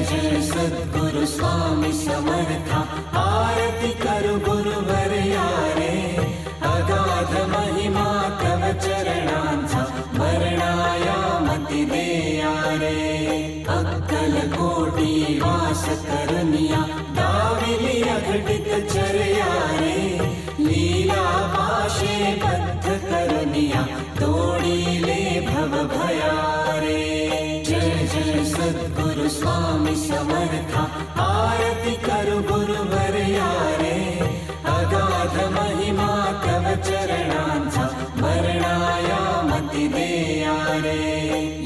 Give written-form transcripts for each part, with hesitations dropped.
जय सद्गुरु स्वामी समर्था। आरती करु गुरुवर यारे, अगाध महिमा तव चरणांचा वर्णायामति देया रे। अक्कलकोटी वास करुनिया, दाविली अघटित चर्या रे। लीला पाशे बद्ध करुनिया, तोडीले भव भया रे। जय जय सद्गुरु स्वामी समर्था। आरती करु गुरुवर यारे, अगाध महिमा तव चरणांचा वर्णायामति देया रे।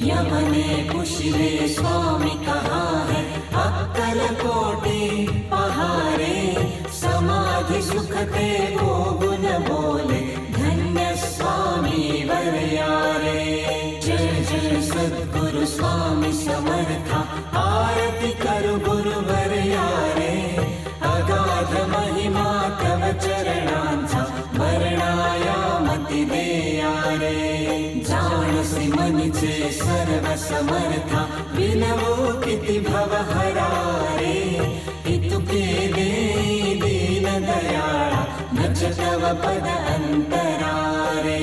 यमने पुशिले स्वामी कहा है, अक्कलकोटी पहारे। समाधि सुखते को गुण बोले, धन्य स्वामी वर्या रे। जय जय सद्गुरु स्वामी समर्था। आरती करु गुरुवर यारे, अगाध महिमा तव चरणांचा वर्णायामति देया रे। जाणसी मनीचे सर्व समर्था, विनवो किती भव हरा रे। इतुके देई दीन दयाळा, नच तव पद अंतरा रे।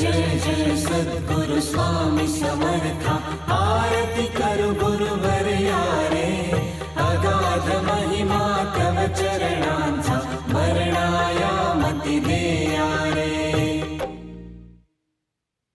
जय जय सद्गुरु स्वामी समर्था। आरती कर